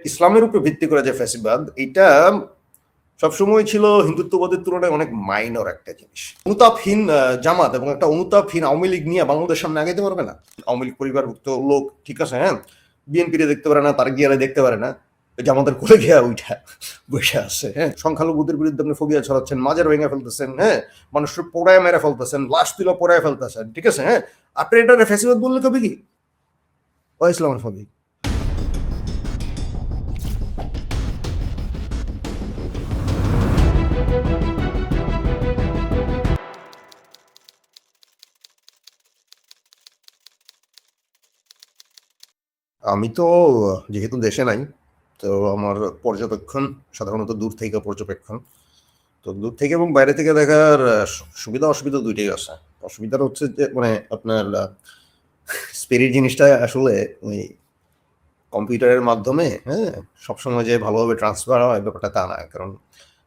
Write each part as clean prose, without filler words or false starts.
ইসলামের উপর ভিত্তি করে যে ফ্যাসিবাদ, এটা সবসময় ছিল হিন্দুত্ববাদের তুলনায় অনেক মাইনর একটা জিনিস। অনুতাপহীন জামাত এবং একটা অনুতাপহীন আওয়ামী লীগ নিয়ে বাংলাদেশ সামনে আগাইতে পারবে না। আওয়ামী লীগ পরিবারভুক্ত লোক, ঠিক আছে, হ্যাঁ, বিএনপিরে দেখতে পারে না, তার গিয়ারে দেখতে পারে না, জামাতের কোলে গিয়া উঠা বসে আছে, হ্যাঁ, সংখ্যালঘুদের বিরুদ্ধে আপনি ফোবিয়া ছড়াচ্ছেন, মাজার ভেঙে ফেলতেছেন, হ্যাঁ, মানুষের পোড়ায় মেরে ফেলতেছেন, লাশ তুলে পোড়ায় ফেলতেছেন, ঠিক আছে, হ্যাঁ, আপনি এটা ফ্যাসিবাদ বললে কবে কি ও ইসলামের ফবি। আমি তো যেহেতু দেশে নাই, তো আমার পর্যবেক্ষণ সাধারণত দূর থেকে পর্যবেক্ষণ। তো দূর থেকে এবং বাইরে থেকে দেখার সুবিধা অসুবিধা দুইটাই আছে। অসুবিধাটা হচ্ছে যে মানে আপনার স্পিরিট জিনিসটা আসলে ওই কম্পিউটারের মাধ্যমে, হ্যাঁ, সবসময় যে ভালোভাবে ট্রান্সফার হয় ব্যাপারটা তা না। কারণ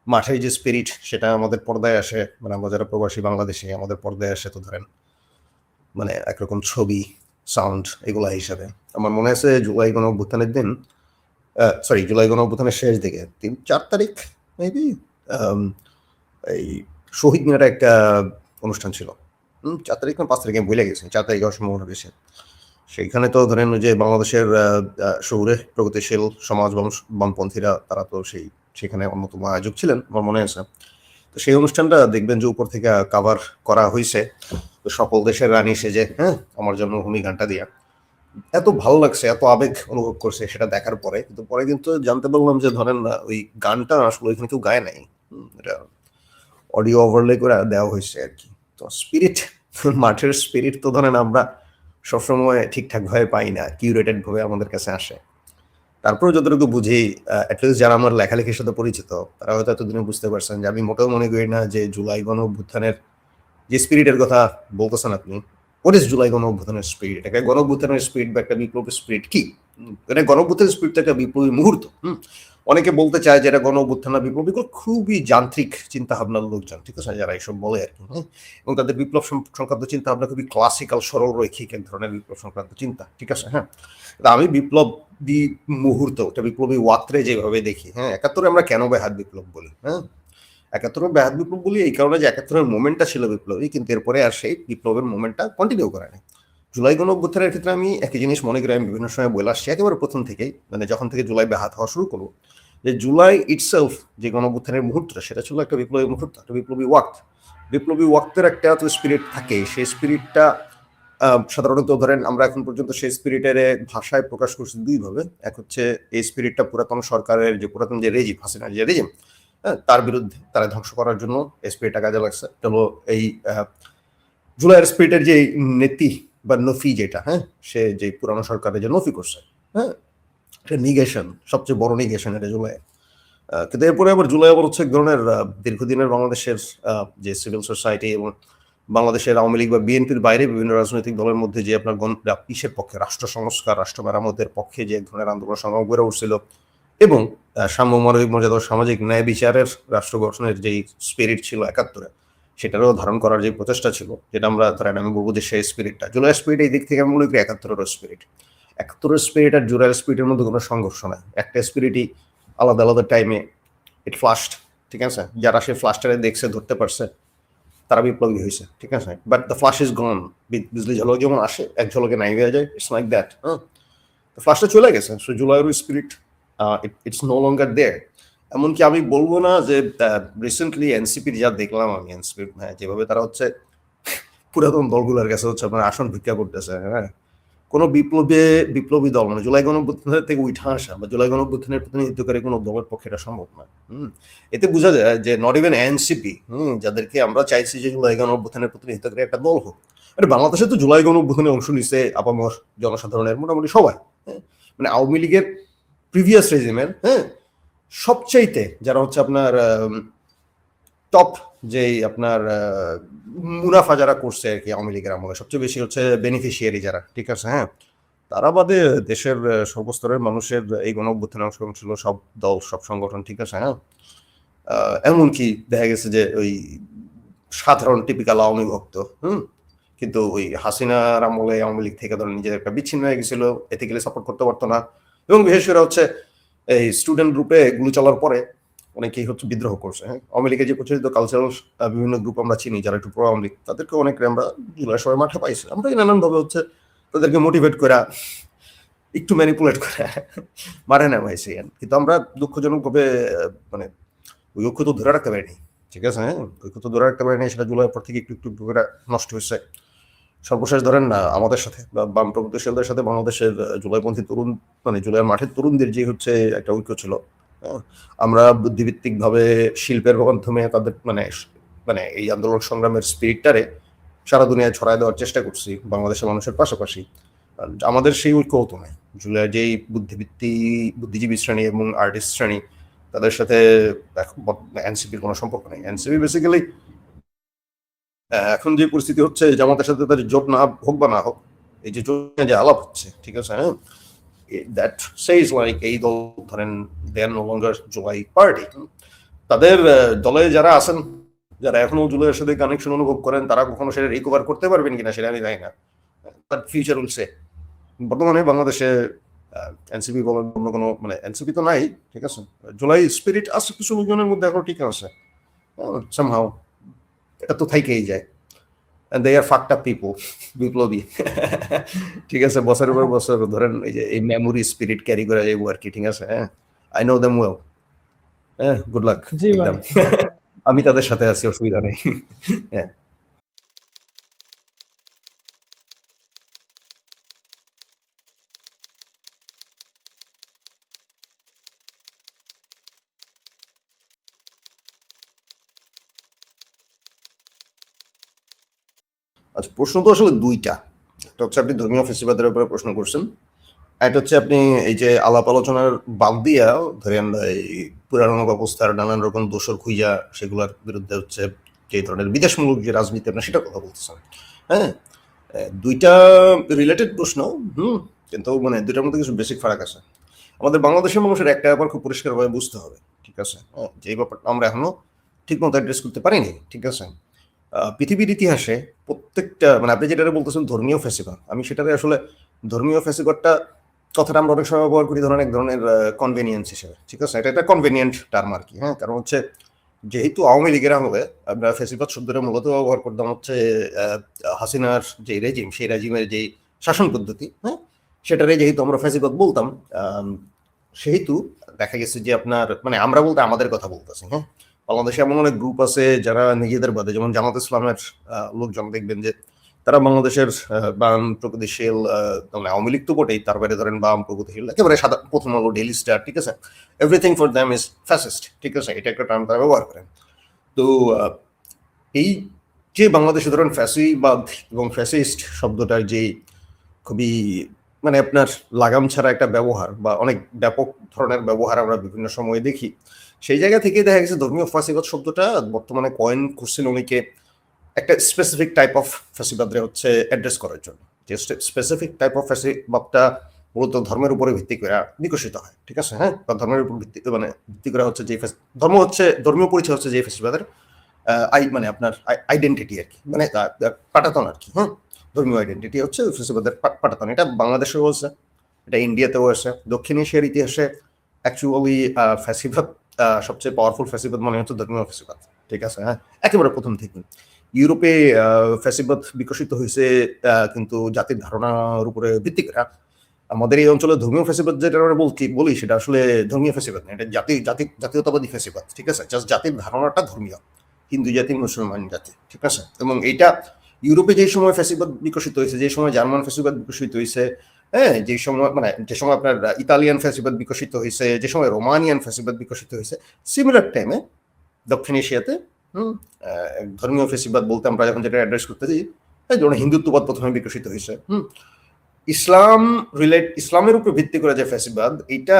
মাঠের যে স্পিরিট সেটা আমাদের পর্দায় আসে, মানে আমরা যারা প্রবাসী বাংলাদেশি আমাদের পর্দায় আসে, তো ধরেন মানে একরকম ছবি, সাউন্ড, এগুলা হিসাবে। আমার মনে আছে জুলাই গণ অভ্যুত্থানের দিন, জুলাই গণ অভ্যুত্থানের শেষ দিকে 3-4 তারিখ মেবি, এই শহীদ মিনারে একটা অনুষ্ঠান ছিল। 4 তারিখ না 5 তারিখ আমি ভুলে গেছি, 4 তারিখে সম্ভাবনা বেশি। সেইখানে তো ধরেন ওই যে বাংলাদেশের শহুরে প্রগতিশীল সমাজ বামপন্থীরা তারা তো সেখানে অন্যতম আয়োজক ছিলেন, আমার মনে আছে। তো সেই অনুষ্ঠানটা দেখবেন যে উপর থেকে কাভার করা হয়েছে, তো সকল দেশের রানী সেজে, হ্যাঁ, আমার জন্মভূমি গানটা দিয়া এত ভালো লাগছে, এত আবেগ অনুভব করছে সেটা দেখার পরে। কিন্তু পরে কিন্তু জানতে পারলাম যে ধরেন ওই গানটা আসলে ওইখানে কেউ গায় নাই, এটা অডিও ওভারলে করে দেওয়া হয়েছে আর কি। তো স্পিরিট, মাঠের স্পিরিট তো ধরেন আমরা সবসময় ঠিকঠাক ভাবে পাই না, কিউরেটেড ভাবে আমাদের কাছে আসে। তারপরেও যতটুকু বুঝি, অ্যাটলিস্ট যারা আমার লেখালেখির সাথে পরিচিত তারা হয়তো এতদিনে বুঝতে পারছেন যে আমি মোটেও মনে করি না যে জুলাই গণ অভ্যুত্থানের যে স্পিরিটের কথা বলতেছেন আপনি, হোয়াট ইজ জুলাই গণ অভ্যুত্থানের স্পিরিট? একটা গণ অভ্যুত্থানের স্পিরিট বা একটা বিপ্লবী স্পিরিট কি? এটা গণ অভ্যুত্থানের স্পিরিট একটা বিপ্লবী মুহূর্ত। অনেকে বলতে চায় যে এটা গণ অভ্যুত্থান না বিপ্লবী, খুবই যান্ত্রিক চিন্তা ভাবনার লোকজন, ঠিক আছে, যারা এইসব বলে আর কি, হ্যাঁ, এবং তাদের বিপ্লব সংক্রান্ত চিন্তা ভাবনা খুবই ক্লাসিক্যাল সরল রৈখিক এক ধরনের বিপ্লব সংক্রান্ত চিন্তা, ঠিক আছে, হ্যাঁ। আমি বিপ্লবী মুহূর্ত, একটা বিপ্লবী ওয়াত্রে যেভাবে দেখি, হ্যাঁ, 71 আমরা কেন বেহাত বিপ্লব বলি, হ্যাঁ, 71 বেহাত বিপ্লব বলি এই কারণে যে 71 মোমেন্টটা ছিল বিপ্লবী, কিন্তু এরপরে আর সেই বিপ্লবের মোমেন্টটা কন্টিনিউ করে নাই। জুলাই গণ অভ্যুত্থানের ক্ষেত্রে আমি একই জিনিস মনে করি, আমি বিভিন্ন সময় বলে আসছি একেবারে প্রথম থেকেই, মানে যখন থেকে জুলাই বেহাত হওয়া শুরু করবো, যে জুলাই ইটসেলফ যে গণ অভ্যুত্থানের মুহূর্তটা সেটা ছিল একটা বিপ্লবী মুহূর্ত, একটা বিপ্লবী ওয়াক্ত। বিপ্লবী ওয়াক্তের একটা তো স্পিরিট থাকে, সেই স্পিরিটটা সাধারণত ধরেন আমরা এখন পর্যন্ত সেই স্পিরিটের ভাষায় প্রকাশ করছি দুইভাবে। এক হচ্ছে এই স্পিরিটটা পুরাতন সরকারের যে পুরাতন যে রেজিম, হাসিনার যে রেজিম, তার বিরুদ্ধে তারা ধ্বংস করার জন্য এই স্পিরিটটা কাজে লাগছে। হলো এই জুলাইয়ের স্পিরিটের যে নীতি বা নফি যেটা, হ্যাঁ, সে যে পুরানো সরকারের যে নফি করছে, হ্যাঁ, এটা নিগেশন, সবচেয়ে বড় নিগেশন এটা জুলাই। কিন্তু এরপরে আবার জুলাই আবার হচ্ছে এক ধরনের দীর্ঘদিনের বাংলাদেশের যে সিভিল সোসাইটি এবং বাংলাদেশের আওয়ামী লীগ বা বিএনপির বাইরে বিভিন্ন রাজনৈতিক দলের মধ্যে যে আপনার ইসের পক্ষে, রাষ্ট্র সংস্কার, রাষ্ট্র মেরামতের পক্ষে যে এক ধরনের আন্দোলন সংগ্রাম গড়ে উঠছিল, এবং সাম্য মানবিক মর্যাদা সামাজিক ন্যায় বিচারের রাষ্ট্র গঠনের যেই স্পিরিট ছিল 71-এ, সেটারও ধারণ করার যে প্রচেষ্টা ছিল, যেটা আমরা ধরেন আমি বলবো যে সেই স্পিরিটটা জুলাই স্পিরিট, এই দিক থেকে আমি মনে করি 71-এর স্পিরিট। 71-এর স্পিরিট আর জুলাইয়ের স্পিরিটের মধ্যে কোনো সংঘর্ষ নাই, একটা স্পিরিটই আলাদা আলাদা টাইমে ইট ফ্লাস্ট, ঠিক আছে, যারা সে ফ্লাস্টারে দেখছে, ধরতে পারছে, তারা বিপ্লবী হয়েছে, ঠিক আছে, but the flash is gone. বিজলি ঝলক যেমন আসে এক ঝলকে নাই হয়ে যায়, ইটস লাইক দ্যাট, হ্যাঁ, ফ্লাশটা চলে গেছে। সো জুলাইয়ের স্পিরিট ইটস নো লঙ্গার দেয়ার। এমনকি আমি বলবো না যে রিসেন্টলি এনসিপির যা দেখলাম আমি, এনসিপির যেভাবে তারা হচ্ছে পুরাতন দলগুলোর কাছে হচ্ছে আপনার আসন ভিক্ষা করতেছে, হ্যাঁ, কোনো বিপ্লবী দল মানে জুলাই গণঅভ্যুত্থানের থেকে উঠা আসা বা জুলাই গণঅভ্যুত্থানের প্রতিনিধিত্বকারী কোনো দলের পক্ষে এটা সম্ভব নয়। এতে বোঝা যায় যে নট ইভেন এনসিপি, যাদেরকে আমরা চাইছি যে জুলাই গণঅভ্যুত্থানের প্রতিনিধিত্বকারী একটা দল হোক, মানে বাংলাদেশে তো জুলাই গণঅভ্যুত্থানে অংশ নিছে আপামর জনসাধারণের মোটামুটি সবাই, হ্যাঁ, মানে আওয়ামী লীগের প্রিভিয়াস রেজিমের, হ্যাঁ, সবচাইতে যারা হচ্ছে আপনার টপ যেই আপনার মুনাফা যারা করছে আর কি আওয়ামী লীগের আমলে, সবচেয়ে বেশি হচ্ছে বেনিফিশিয়ারি যারা, ঠিক আছে, হ্যাঁ, তারা বাদে দেশের সর্বস্তরের মানুষের এই গণ অভ্যুত্থানে অংশগ্রহণ ছিল সব দল, সব সংগঠন, ঠিক আছে, হ্যাঁ, এমনকি দেখা গেছে যে ওই সাধারণ টিপিক্যাল আওয়ামী ভক্ত, কিন্তু ওই হাসিনার আমলে আওয়ামী লীগ থেকে ধরেন নিজের একটা বিচ্ছিন্ন হয়ে গেছিল, এথিক্যালি সাপোর্ট করতে পারতো না, এবং বিশেষ করে হচ্ছে এই স্টুডেন্ট গ্রুপে গুলি চালার পরে অনেকেই হচ্ছে বিদ্রোহ করছে। হ্যাঁ, আওয়ামী লীগের যে প্রচলিত কালচারাল বিভিন্ন গ্রুপ আমরা চিনি যারা একটু প্রো আওয়ামী লীগ, তাদেরকে অনেকে আমরা জুলাই সময় মাঠে পাইছি। আমরা নানানভাবে হচ্ছে তাদেরকে মোটিভেট করা, একটু ম্যানিপুলেট করা মারে নামাইছি। কিন্তু আমরা দুঃখজনকভাবে মানে ওই ঐক্য তো ধরে রাখতে পারিনি। ঠিক আছে, হ্যাঁ, ঐক্য তো ধরে রাখতে পারিনি। সেটা জুলাইয়ের পর থেকে একটু একটু একটু করে নষ্ট হয়েছে। সর্বশেষ ধরেন না আমাদের সাথে বা বাম প্রগতিশীলদের সাথে বাংলাদেশের জুলাইপন্থী তরুণ মানে জুলাইয়ের মাঠের তরুণদের যে হচ্ছে একটা ঐক্য ছিল। হ্যাঁ, আমরা বুদ্ধিভিত্তিক ভাবে শিল্পের মাধ্যমে তাদের মানে মানে এই আন্দোলন সংগ্রামের স্পিরিটটারে সারা দুনিয়ায় ছড়ায় দেওয়ার চেষ্টা করছি বাংলাদেশের মানুষের পাশাপাশি। আমাদের সেই ঐক্য হতো না। জুলাইয়ের যেই বুদ্ধিজীবী শ্রেণী এবং আর্টিস্ট শ্রেণী, তাদের সাথে এনসিপির কোনো সম্পর্ক নেই। এনসিপি বেসিক্যালি এখন যে পরিস্থিতি হচ্ছে জামাতের সাথে তাদের জোট না হোক বা না হোক, এই যে জোট নিয়ে যে আলাপ হচ্ছে, ঠিক আছে, হ্যাঁ, দ্যাট সেইজ লাইক এই দল ধরেন দে আর নো লঙ্গার জুলাই পার্টি। তাদের দলে যারা আছেন, যারা এখনো জুলাইয়ের সাথে কানেকশন অনুভব করেন, তারা কখনো সেটা রিকভার করতে পারবেন কিনা সেটা আমি জানি না। তার ফিউচার উইলসে। বর্তমানে বাংলাদেশে এনসিপি বলেন অন্য কোনো মানে এনসিপি তো নাই, ঠিক আছে, জুলাই স্পিরিট আছে কিছু লোকজনের মধ্যে এখনো ঠিক আছে সামহাও, এটা তো থাইকেই যায়। and they are fucked up people বিপ্লবী ঠিক আছে, বছরের পর বছর ধরেন এই যে এই মেমোরি স্পিরিট ক্যারি করে যাবো আর কি, ঠিক আছে, হ্যাঁ, আই নো দেম ওয়েল, হ্যাঁ, গুড লাক একদম আমি তাদের সাথে আছি, অসুবিধা নেই। হ্যাঁ, আচ্ছা, প্রশ্ন তো আসলে দুইটা। একটা হচ্ছে আপনি ধর্মীয় ফেস্টিভ্যালের উপরে প্রশ্ন করছেন, একটা হচ্ছে আপনি এই যে আলাপ আলোচনার বাদ দিয়া ধরেন এই পুরানো ব্যবস্থার নানান রকম দোষর খুঁজা সেগুলোর বিরুদ্ধে হচ্ছে যে ধরনের বিদেশমূলক যে রাজনীতি আপনার সেটা কথা বলতেছেন। হ্যাঁ, দুইটা রিলেটেড প্রশ্ন, কিন্তু মানে দুইটার মধ্যে কিছু বেসিক ফারাক আছে। আমাদের বাংলাদেশের মানুষের একটা ব্যাপার খুব পরিষ্কারভাবে বুঝতে হবে, ঠিক আছে, যে ব্যাপারটা আমরা এখনো ঠিক মতো অ্যাড্রেস করতে পারিনি, ঠিক আছে। পৃথিবীর ইতিহাসে প্রত্যেকটা মানে আপনি যেটা বলতেছেন ধর্মীয় ফেস্টিভ্যাল, আমি সেটাতে আসলে ধর্মীয় ফেস্টিভ্যালটা কথাটা আমরা অনেক সময় ব্যবহার করি ধরেন এক ধরনের কনভেনিয়েন্স হিসেবে, ঠিক আছে, এটা একটা কনভেনিয়েন্ট টার্ম আর কি। হ্যাঁ, কারণ হচ্ছে যেহেতু আওয়ামী লীগের আমলে আমরা ফেস্টিভ্যাল শব্দটা মূলত ব্যবহার করতাম হচ্ছে হাসিনার যে রেজিম, সেই রেজিমের যে শাসন পদ্ধতি, হ্যাঁ, সেটারে যেহেতু আমরা ফেস্টিভ্যাল বলতাম, সেহেতু দেখা গেছে যে আপনার মানে আমরা বলতে আমাদের কথা বলতেছি। হ্যাঁ, বাংলাদেশে এমন অনেক গ্রুপ আছে যারা নিজেদের বাদে, যেমন জামাত ইসলামের লোকজন দেখবেন যে তারা বাংলাদেশের বাম প্রগতিশীল মানে আওয়ামী লীগ তো বটেই, তার বাইরে ধরেন বাম প্রগতিশীল একেবারে সাদা, প্রথম আলো, ডেইলি স্টার, ঠিক আছে, everything for them is fascist, ঠিক আছে, এটা একটা টার্ম তারা ব্যবহার করেন। তো এই যে বাংলাদেশে ধরেন ফ্যাসিবাদ এবং ফ্যাসিস্ট শব্দটার যে খুবই মানে আপনার লাগাম ছাড়া একটা ব্যবহার বা অনেক ব্যাপক ধরনের ব্যবহার আমরা বিভিন্ন সময়ে দেখি, সেই জায়গা থেকে দেখা গেছে ধর্মীয় ফ্যাসিবাদ শব্দটা বর্তমানে কয়েন করছেন অনেকে একটা স্পেসিফিক টাইপ অফ ফ্যাসিবাদরে হচ্ছে অ্যাড্রেস করার জন্য। যে স্পেসিফিক টাইপ অফ ফ্যাসিবাদটা মূলত ধর্মের উপরে ভিত্তি করে বিকশিত হয়, ঠিক আছে, হ্যাঁ, বা ধর্মের উপর ভিত্তি মানে ভিত্তি করা হচ্ছে যে ধর্ম হচ্ছে ধর্মীয় পরিচয় হচ্ছে যে ফ্যাসিবাদের মানে আপনার আইডেন্টিটি আর কি, মানে পাটাতন আর কি। হ্যাঁ, ধর্মীয় আইডেন্টিটি হচ্ছে ফ্যাসিবাদের পাটাতন। এটা বাংলাদেশেও আছে, এটা ইন্ডিয়াতেও আছে। দক্ষিণ এশিয়ার ইতিহাসে অ্যাকচুয়ালি ফ্যাসিবাদ সবচেয়ে পাওয়ারফুল ফ্যাসিবাদ মনে হচ্ছে ধর্মীয় ফ্যাসিবাদ, ঠিক আছে, হ্যাঁ, একেবারে প্রথম থেকে। ইউরোপে ফ্যাসিবাদ বিকশিত হয়েছে কিন্তু জাতির ধারণার উপরে ভিত্তি করে। আমাদের এই অঞ্চলে ধর্মীয় ফ্যাসিবাদ যেটা আমরা বলি সেটা আসলে ধর্মীয় ফ্যাসিবাদ না, এটা জাতীয়তাবাদী ফ্যাসিবাদ, ঠিক আছে, জাস্ট জাতির ধারণাটা ধর্মীয়, হিন্দু জাতি, মুসলমান জাতি, ঠিক আছে। এবং এইটা ইউরোপে যে সময় ফ্যাসিবাদ বিকশিত হয়েছে, যে সময় জার্মান ফ্যাসিবাদ বিকশিত হয়েছে, হ্যাঁ, যে সময় মানে যে সময় আপনার ইতালিয়ান ফ্যাসিবাদ বিকশিত হয়েছে, যে সময় রোমানিয়ান ফ্যাসিবাদ বিকশিত হয়েছে, সিমিলার টাইমে দক্ষিণ এশিয়াতে ধর্মীয় ফ্যাসিবাদ বলতে আমরা যখন যেটা অ্যাড্রেস করতে যাই, যেমন হিন্দুত্ববাদ প্রথমে বিকশিত হয়েছে। ইসলামের উপর ভিত্তি করে যে ফ্যাসিবাদ, এটা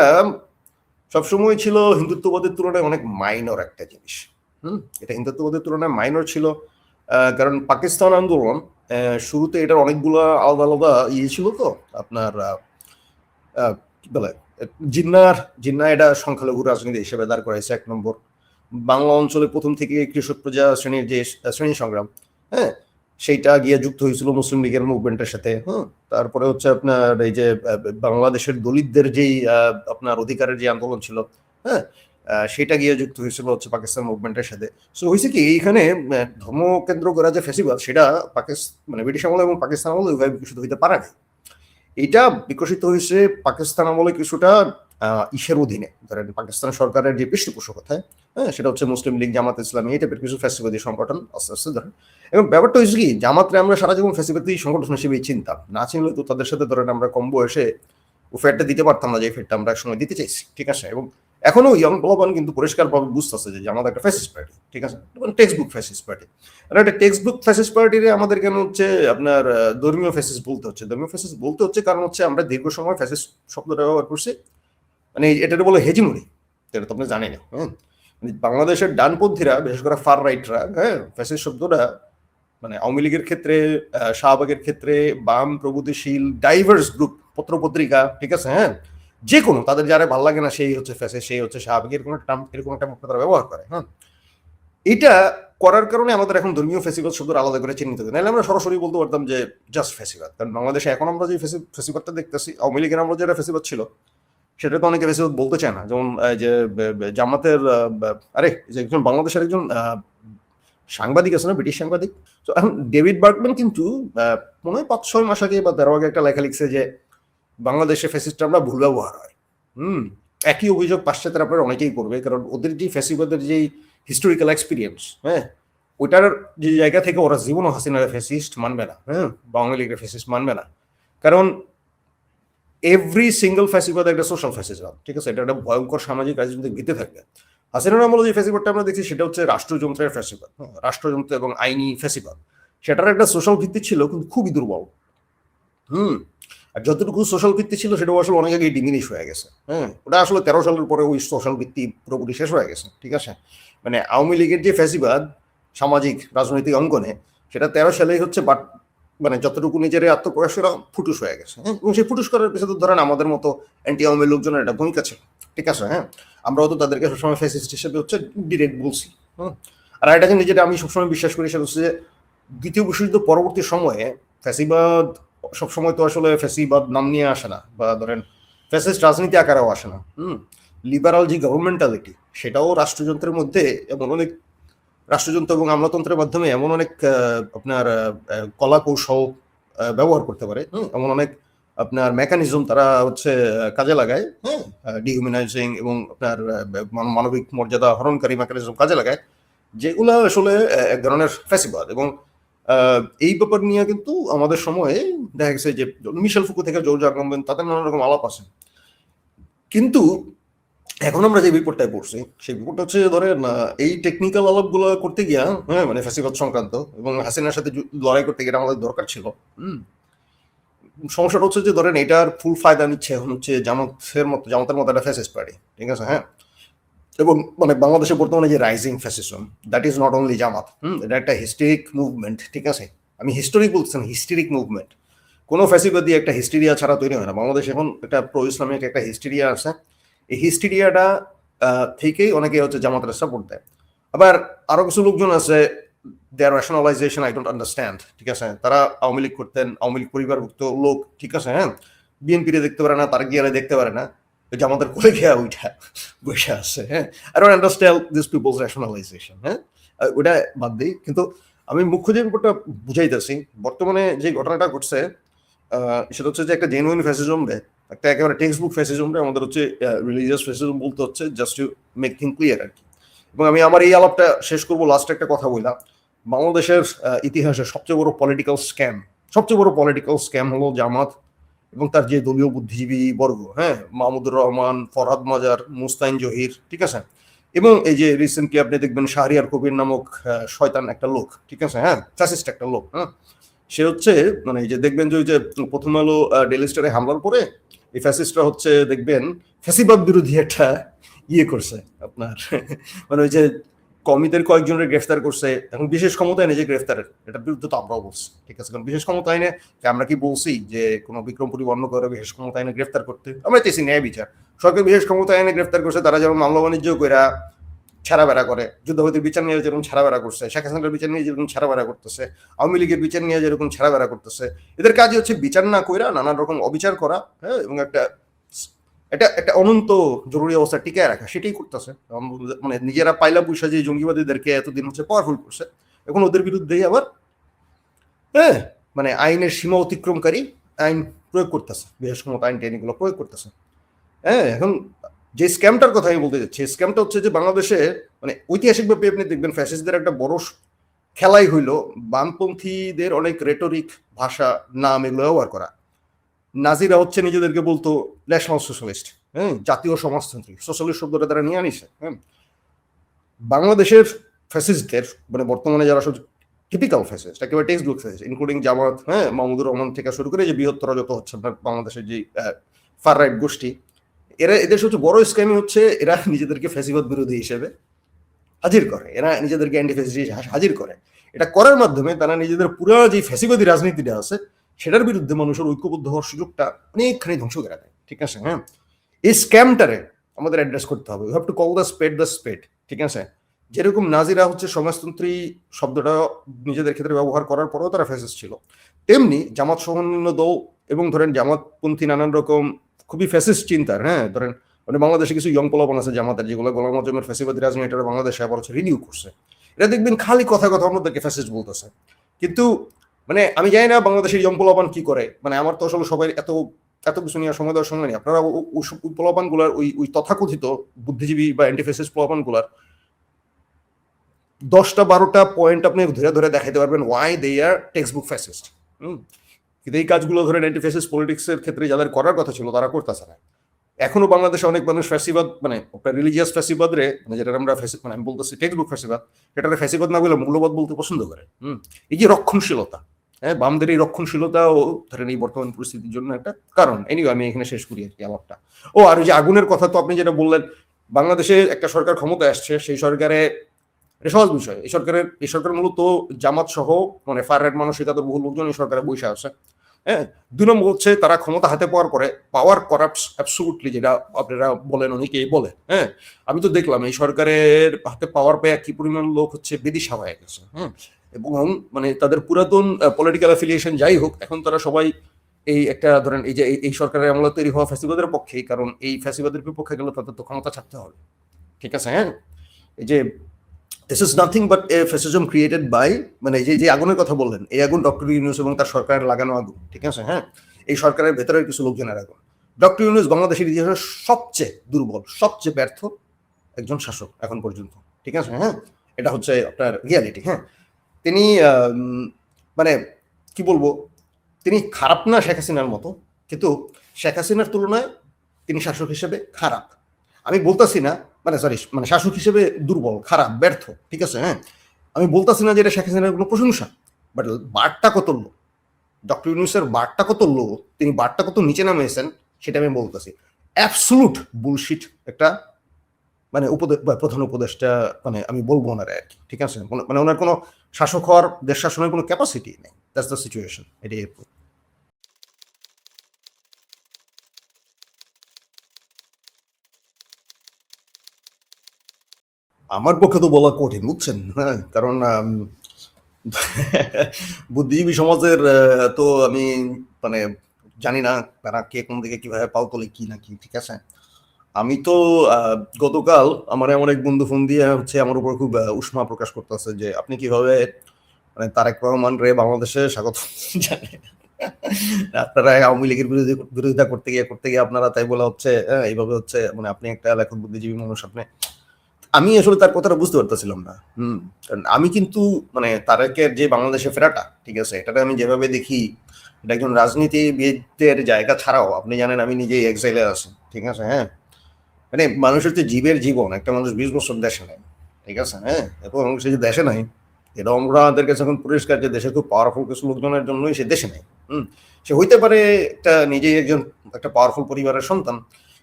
সবসময় ছিল হিন্দুত্ববাদের তুলনায় অনেক মাইনর একটা জিনিস। এটা হিন্দুত্ববাদের তুলনায় মাইনর ছিল, কারণ পাকিস্তান আন্দোলন শুরুতে এটার অনেকগুলো আলাদা আলাদা ইয়ে ছিল, তো আপনার কি বলে জিন্না এটা সংখ্যালঘু রাজনীতি হিসেবে দাঁড় করাইছে এক নম্বর। বাংলা অঞ্চলে প্রথম থেকে কৃষক প্রজা শ্রেণীর যে শ্রেণী সংগ্রাম, হ্যাঁ, সেইটা গিয়ে যুক্ত হয়েছিল মুসলিম লীগের মুভমেন্টের সাথে। হ্যাঁ, তারপরে হচ্ছে আপনার এই যে বাংলাদেশের দলিতদের যেই আপনার অধিকারের যে আন্দোলন ছিল, হ্যাঁ, সেটা গিয়ে যুক্ত হয়েছিল হচ্ছে পাকিস্তান মুভমেন্টের সাথে। সো হয়েছে কি এইখানে ধর্ম কেন্দ্র করা যে ফেস্টিভ্যাল সেটা মানে ব্রিটিশ আমলে এবং পাকিস্তান আমলে ওইভাবে বিকশিত হইতে পারে না। এটা বিকশিত হয়েছে পাকিস্তান আমলে কিছুটা ইসের অধীনে, ধরেন পাকিস্তান সরকারের যে পৃষ্ঠপোষকতায়, হ্যাঁ, সেটা হচ্ছে মুসলিম লীগ, জামাত ইসলামী, এই টাইপের কিছু ফ্যাসিবাদী সংগঠন আস্তে আস্তে ধরেন। এবং ব্যাপারটা হয়েছে কি, জামাতরে আমরা সারা জীবন ফ্যাসিবাদী সংগঠন হিসেবেই চিনতাম, না চিনলে তো তাদের সাথে ধরেন আমরা কম বয়সে ও ফেরটা দিতে পারতাম না যে ফেরটা আমরা একসময় দিতে চাইছি, ঠিক আছে। এবং এখনো ইয়ং পোলাপান কিন্তু পরিষ্কারভাবে বুঝতেছে যে জামাত একটা ফ্যাসিস্ট পার্টি, ঠিক আছে, টেক্সট বুক ফ্যাসিস্ট পার্টি। আর একটা টেক্সট বুক ফ্যাসিস্ট পার্টিরে আমাদের কেন হচ্ছে আপনার ধর্মীয় ফ্যাসিস্ট বলতে হচ্ছে, ধর্মীয় ফ্যাসিস্ট বলতে হচ্ছে কারণ হচ্ছে আমরা দীর্ঘ সময় ফ্যাসিস্ট শব্দটা ব্যবহার করছি, মানে এটাকে বলে হেজিমনি, এটা তো আপনি জানেন। হ্যাঁ, বাংলাদেশের ডানপন্থীরা বিশেষ করে ফার রাইটরা, হ্যাঁ, ফ্যাসিস্ট শব্দটা মানে আওয়ামী লীগের ক্ষেত্রে, শাহবাগের ক্ষেত্রে, বাম প্রগতিশীল ডাইভার্স গ্রুপ পত্রপত্রিকা, ঠিক আছে, হ্যাঁ, যে কোনো তাদের যারা ভালো লাগে না সেই হচ্ছে ফ্যাসিস্ট, সেই হচ্ছে শাহবাগ, এরকম একটা এরকম একটা তারা ব্যবহার করে। হ্যাঁ, এটা করার কারণে আমাদের এখন ধর্মীয় ফেস্টিভ্যাল শব্দ আলাদা করে চিহ্নিত করি, নাহলে আমরা সরাসরি বলতে পারতাম যে জাস্ট ফেস্টিভ্যাল। কারণ বাংলাদেশে এখন আমরা যে ফেস্টিভ্যালটা দেখতেছি, আওয়ামী লীগের আমরা যেটা ফেস্টিভ্যাল ছিল সেটা তো অনেকে ফেস্টিভ্যাল বলতে চায় না। যেমন যে জামাতের আরে যে একজন বাংলাদেশের একজন সাংবাদিক আছে না, ব্রিটিশ সাংবাদিক, তো এখন ডেভিড বার্গম্যান কিন্তু মনে হয় 5-6 মাস আগে বা 13 আগে একটা লেখা লিখছে যে বাংলাদেশে ফ্যাসিস্ট আমরা ভুল ব্যবহার হয়। একই অভিযোগ পাশ্চাত্যের আপনারা অনেকেই করবে, কারণ ওদের যে ফ্যাসিবাদের যেই হিস্টোরিক্যাল এক্সপিরিয়েন্স, হ্যাঁ, ওইটার যে জায়গা থেকে ওরা জীবনও হাসিনার ফ্যাসিস্ট মানবে না, হ্যাঁ, বাঙালি লীগের ফ্যাসিস্ট মানবে না। কারণ এভরি সিঙ্গল ফ্যাসিবাদ একটা সোশ্যাল ফ্যাসিজম, ঠিক আছে, এটা একটা ভয়ঙ্কর সামাজিক রাজনৈতিক ভিত্তি থাকবে। হাসিনার আমলে যে ফ্যাসিবাদটা আমরা দেখছি সেটা হচ্ছে রাষ্ট্রযন্ত্রের ফ্যাসিবাদ, রাষ্ট্রযন্ত্র এবং আইনি ফ্যাসিবাদ। সেটার একটা সোশ্যাল ভিত্তি ছিল কিন্তু খুবই দুর্বল। আর যতটুকু সোশ্যাল ভিত্তি ছিল সেটা আসলে অনেক আগে ডিমিনিশ হয়ে গেছে। হ্যাঁ, ওটা আসলে 13 সালের পরে ওই সোশ্যাল ভিত্তি পুরোপুরি শেষ হয়ে গেছে, ঠিক আছে। মানে আওয়ামী লীগের যে ফ্যাসিবাদ সামাজিক রাজনৈতিক অঙ্গনে, সেটা 13 সালেই হচ্ছে, বাট মানে যতটুকু নিজের আত্মপ্রকাশ করা ফুটুস হয়ে গেছে। হ্যাঁ, এবং সেই ফুটুস করার পিছনে ধরেন আমাদের মতো অ্যান্টি আওয়ামী লোকজনের একটা ভূমিকা ছিল, ঠিক আছে। হ্যাঁ, আমরাও তো তাদেরকে সবসময় ফ্যাসিস্ট হিসেবে হচ্ছে ডিরেক্ট বলছি। আর একটা জিনিস যেটা আমি সবসময় বিশ্বাস করি সেটা হচ্ছে যে দ্বিতীয় বিশ্বযুদ্ধ পরবর্তী সময়ে ফ্যাসিবাদ সবসময় তো আসলে ফ্যাসিবাদ নাম নিয়ে আসে না, বা ধরেন ফ্যাসিস্ট রাজনীতি আকারেও আসে না। লিবারাল যে গভর্নমেন্টালিটি সেটাও রাষ্ট্রযন্ত্রের মধ্যে এমন অনেক, রাষ্ট্রযন্ত্র এবং আমলাতন্ত্রের মাধ্যমে এমন অনেক আপনার কলা কৌশল ব্যবহার করতে পারে, এমন অনেক আপনার মেকানিজম তারা হচ্ছে কাজে লাগায়, হ্যাঁ, ডিহিউম্যানাইজিং এবং আপনার মানবিক মর্যাদা হরণকারী মেকানিজম কাজে লাগায়, যেগুলো আসলে এক ধরনের ফ্যাসিবাদ। এবং এই ব্যাপার নিয়ে কিন্তু আমাদের সময়ে দেখা গেছে যে মিশেল ফুকো থেকে জর্জ আগামবেন তাদের নানা রকম আলাপ আছে। কিন্তু এখন আমরা যে বিপদটায় পড়ছি সেই বিপদটা হচ্ছে ধরেন এই টেকনিক্যাল আলাপগুলো করতে গিয়া, হ্যাঁ, মানে ফ্যাসিবাদ সংক্রান্ত এবং হাসিনার সাথে লড়াই করতে গিয়ে আমাদের দরকার ছিল। সমস্যাটা হচ্ছে যে ধরেন এটার ফুল ফায়দা নিচ্ছে এখন হচ্ছে জামাতের মতো একটা ফ্যাসিস্ট পার্টি, ঠিক আছে। হ্যাঁ, এবং মানে বাংলাদেশে বর্তমানে যে rising fascism, that is not only Jamaat, এটা একটা হিস্টেরিক মুভমেন্ট, ঠিক আছে। আমি হিস্টোরিক বলতেছেন, হিস্টেরিক মুভমেন্ট। কোনো ফ্যাসিবাদী একটা হিস্টেরিয়া ছাড়া তৈরি হয় না। বাংলাদেশ এখন একটা প্রো ইসলামিক একটা হিস্টেরিয়া আছে, এই হিস্টেরিয়াটা থেকেই অনেকে হচ্ছে জামাতের সাপোর্ট দেয়। আবার আরো কিছু লোকজন আছে, দেয়ার রেশনালাইজেশন আই ডোন্ট আন্ডারস্ট্যান্ড, ঠিক আছে। তারা আওয়ামী লীগ করতেন, আওয়ামী লীগ পরিবারভুক্ত লোক, ঠিক আছে, হ্যাঁ, বিএনপিরে দেখতে পারে না, তার গিয়ারে দেখতে পারে না, জামাতের কোলে গিয়া ওইটা বসে আছে। হ্যাঁ, I don't understand this people's rationalization. হ্যাঁ, ওটা বাদ দিই, কিন্তু আমি মুখ্য যে ব্যাপারটা বুঝাইতেছি, বর্তমানে যে ঘটনাটা ঘটছে সেটা হচ্ছে যে একটা জেনুইন ফ্যাসিজম রে, একটা একেবারে টেক্সট বুক ফ্যাসিজম রে আমাদের হচ্ছে রিলিজিয়াস ফ্যাসিজম বলতে হচ্ছে, just to make thing clear আর কি। এবং আমি আমার এই আলাপটা শেষ করবো লাস্ট একটা কথা বললাম, বাংলাদেশের ইতিহাসে সবচেয়ে বড় পলিটিক্যাল স্ক্যাম হলো জামাত এবং তার যে দলীয় বুদ্ধিজীবী বর্গ, হ্যাঁ, মাহমুদুর রহমান, ফরহাদ মাজার, মুস্তাইন জহির, ঠিক আছে, এবং এই যে রিসেন্টলি আপনি দেখবেন শাহরিয়ার কবির নামক শয়তান একটা লোক, ঠিক আছে, হ্যাঁ, ফ্যাসিস্ট একটা লোক। হ্যাঁ, সে হচ্ছে মানে যে দেখবেন যে ওই যে প্রথম আলো ডেইলি স্টারে হামলার পরে এই ফ্যাসিস্টরা হচ্ছে দেখবেন ফ্যাসিবাদ বিরোধী একটা ইয়ে করছে আপনার মানে ওই যে কমিদের কয়েকজনের গ্রেফতার করছে, এখন বিশেষ ক্ষমতা এনে যে গ্রেফতারের, এটার বিরুদ্ধে তো আমরাও বলছি, ঠিক আছে। কারণ বিশেষ ক্ষমতা আইনে আমরা কি বলছি যে কোনো বিক্রমপুরী বন্ধ করে বিশেষ ক্ষমতা আইনে গ্রেফতার করতে? আমরা চাইছি ন্যায় বিচার। সরকার বিশেষ ক্ষমতা আইনে গ্রেফতার করছে, তারা যেমন মামলা বাণিজ্য কইরা ছাড়াবেড়া করে, যুদ্ধাপতির বিচার নিয়ে যেরকম ছাড়াবেড়া করছে, শেখ হাসিনার বিচার নিয়ে যেরকম ছাড়াবেড়া করতেছে, আওয়ামী লীগের বিচার নিয়ে যেরকম ছাড়াবেড়া করতেছে, এদের কাজই হচ্ছে বিচার না কইরা নানান রকম অবিচার করা, হ্যাঁ, এবং একটা এটা একটা অনন্ত জরুরি অবস্থা টিকায় রাখা, সেটাই করতেছে। মানে নিজেরা পাইলা পয়সা যে জঙ্গিবাদীদেরকে এতদিন হচ্ছে পাওয়ারফুল করছে, এখন ওদের বিরুদ্ধেই আবার, হ্যাঁ, মানে আইনের সীমা অতিক্রমকারী আইন প্রয়োগ করতেছে, বিশেষ ক্ষমতা আইন টাইন এগুলো প্রয়োগ করতেছে। হ্যাঁ, এখন যে স্ক্যামটার কথা আমি বলতে যাচ্ছি, স্ক্যামটা হচ্ছে যে বাংলাদেশে মানে ঐতিহাসিকভাবে আপনি দেখবেন ফ্যাসিস্টদের একটা বড় খেলাই হইলো বামপন্থীদের অনেক রেটরিক, ভাষা, নাম এগুলো ব্যবহার করা। নাজিরা হচ্ছে নিজেদেরকে বলতো ন্যাশনাল সোশ্যালিস্ট, হ্যাঁ, জাতীয় সমাজতন্ত্রী, সোশ্যালিস্ট শব্দটা তারা নিয়ে আনিছে। হ্যাঁ, বাংলাদেশের ফ্যাসিস্টদের মানে বর্তমানে যারা সব টিপিক্যাল ফ্যাসিস্ট, একেবারে টেক্সট বুক ফ্যাসিস্ট, ইনক্লুডিং জামাত, হ্যাঁ, মাহমুদুর রহমান থেকে শুরু করে যে বৃহত্তর যত হচ্ছে আপনার বাংলাদেশের যে ফার রাইট গোষ্ঠী, এদের সবচেয়ে বড় স্ক্যামই হচ্ছে এরা নিজেদেরকে ফ্যাসিবাদ বিরোধী হিসেবে হাজির করে, এরা নিজেদেরকে অ্যান্টি ফ্যাসিস্ট হাজির করে। এটা করার মাধ্যমে তারা নিজেদের পুরো যে ফ্যাসিবাদী রাজনীতিটা আছে সেটার বিরুদ্ধে মানুষের ঐক্যবদ্ধ হওয়ার সুযোগটা অনেকখানি ধ্বংস করে দেয়। ঠিক আছে, হ্যাঁ, এই স্ক্যামটারে আমাদের অ্যাড্রেস করতে হবে। You have to call the spade the spade. ঠিক আছে, যেরকম নাজিরা হচ্ছে সমাজতন্ত্রী শব্দটা নিজেদের ক্ষেত্রে ব্যবহার করার পরেও তারা ফ্যাসিস্ট ছিল, তেমনি জামাত সহ অন্যান্য দল এবং ধরেন জামাতপন্থী নানান রকম খুবই ফ্যাসিস্ট চিন্তার, হ্যাঁ, ধরেন মানে বাংলাদেশে কিছু ইয়ং পোলাপান আছে জামাতের, যেগুলো গোলাম আজমের ফ্যাসিবাদী রাজনীতিটা বাংলাদেশে আবার হচ্ছে রিনিউ করছে। এটা দেখবেন খালি কথা কথা আমাদেরকে ফ্যাসিস্ট বলতেছে, কিন্তু মানে আমি জানি না বাংলাদেশের ইয়ং পোলাপান কি করে। মানে আমার তো আসলে সবাই এত এত কিছু নিয়ে সময় দেওয়ার সময় নেই। আপনারা ওই পোলাপান গুলার ওই তথাকথিত বুদ্ধিজীবী বা অ্যান্টিফেসিস্ট পোলাপান গুলার 10টা 12টা পয়েন্ট আপনি ধরে ধরে দেখাইতে পারবেন why they are text book fascist. কিন্তু এই কাজগুলো ধরেন অ্যান্টিফেসিস্ট পলিটিক্সের ক্ষেত্রে যাদের করার কথা ছিল তারা করতেছে না। এখনো বাংলাদেশে অনেক মানুষ ফ্যাসিবাদ মানে রিলিজিয়াস ফ্যাসিবাদ রে, মানে যেটা আমরা মানে আমি বলতেছি টেক্সট বুক ফ্যাসিবাদ, সেটা ফ্যাসিবাদ না বলে মূল্যবাদ বলতে পছন্দ করে। এই যে রক্ষণশীলতা, হ্যাঁ, বামদের এই রক্ষণশীলতাও ধরেন এই বর্তমান পরিস্থিতির জন্য একটা কারণ। এনিওয়ে আমি এখানে শেষ করি আর কি আমারটা। ও আর ওই যে আগুনের কথা তো আপনি যেটা বললেন, বাংলাদেশে একটা সরকার ক্ষমতায় আসছে, সেই সরকারে এটা সহজ বিষয়, এই সরকার মূলত জামাত সহ মানে ফার রাইট মানসিকতার বহু লোকজন এই সরকারে বসে আছে। হ্যাঁ, 2 নম্বর হচ্ছে তারা ক্ষমতা হাতে পাওয়ার পরে পাওয়ার করাপ্টস অ্যাবসলিউটলি, যেটা আপনারা বলেন, অনেকেই বলে। হ্যাঁ, আমি তো দেখলাম এই সরকারের হাতে পাওয়ার পেয়ে কি পরিমাণ লোক হচ্ছে বেদিশা হয়ে গেছে। হ্যাঁ, এবং মানে তাদের পুরাতন পলিটিক্যাল অ্যাফিলিয়েশন যাই হোক, এখন তারা সবাই এই একটা ধরেন এই যে এই সরকারের আমলে তৈরি হওয়া ফ্যাসিবাদের পক্ষেই, কারণ এই ফ্যাসিবাদের বিপক্ষে গেলে তাদের তো ক্ষমতা ছাড়তে হবে। ঠিক আছে, হ্যাঁ, এই যে this is nothing but a fascism created by, মানে যে আগুনের কথা বললেন, এই আগুন ডক্টর ইউনূস এবং তার সরকারের লাগানো আগুন। ঠিক আছে, হ্যাঁ, এই সরকারের ভেতরের কিছু লোকজনের আগুন। ডক্টর ইউনূস বাংলাদেশের ইতিহাসে সবচেয়ে দুর্বল, সবচেয়ে ব্যর্থ একজন শাসক এখন পর্যন্ত। ঠিক আছে, হ্যাঁ, এটা হচ্ছে আপনার রিয়ালিটি। হ্যাঁ, তিনি মানে কি বলবো, তিনি খারাপ না শেখ হাসিনার মতো, কিন্তু শেখ হাসিনার তুলনায় তিনি শাসক হিসেবে খারাপ। আমি বলতেছি না, মানে সরি, মানে শাসক হিসেবে দুর্বল, খারাপ, ব্যর্থ। ঠিক আছে, হ্যাঁ, আমি বলতেছি না যে এটা শেখ হাসিনার কোনো প্রশংসা, বাট বারটা কত লো, ডক্টর ইউনূসের বারটা কত লো, তিনি বারটা কত নিচে নামিয়েছেন সেটা আমি বলতেছি। অ্যাবসলুট বুলশিট একটা মানে প্রধান উপদেষ্টা, মানে আমি বলবো ওনার আর কি। ঠিক আছে, মানে ওনার কোনো শাসক হওয়ার, দেশ শাসনের কোনো ক্যাপাসিটি নেই। দ্যাটস দ্য সিচুয়েশন, এটাই। আমার পক্ষে তো বলা কঠিন, বুঝছেন, হ্যাঁ, কারণ বুদ্ধিজীবী সমাজের তো আমি মানে জানি না তারা কে কোন দিকে কিভাবে পাল তোলে কি না কি। ঠিক আছে, আমি তো গতকাল আমার এমন এক বন্ধু ফোন দিয়ে হচ্ছে আমার উপর খুব উষ্মা প্রকাশ করতেছে যে আপনি কিভাবে মানে তারেক রহমান রে বাংলাদেশে স্বাগত জানেন। আপনারা আওয়ামী লীগের বিরোধিতা করতে গিয়ে আপনারা তাই বলা হচ্ছে, এইভাবে হচ্ছে, মানে আপনি একটা লেখক বুদ্ধিজীবী মানুষ, আপনি। আমি আসলে তার কথাটা বুঝতে পারতেছিলাম না। কারণ আমি কিন্তু মানে তারেকের যে বাংলাদেশে ফেরাটা, ঠিক আছে, এটা আমি যেভাবে দেখি, এটা একজন রাজনীতিবিদের জায়গা ছাড়াও আপনি জানেন আমি নিজেই এক্সাইলে আছি। ঠিক আছে, হ্যাঁ, মানে মানুষের যে জীবের জীবন, একটা মানুষ 20 বছর দেশে নেয়। ঠিক আছে, হ্যাঁ, এবং সে যে দেশে নাই, এটা আমাদের কাছে এখন পরিষ্কার যে দেশে খুব পাওয়ারফুল কিছু লোকজনের জন্যই সে দেশে নেই। সে হইতে পারে একটা নিজেই একজন একটা পাওয়ারফুল পরিবারের সন্তান,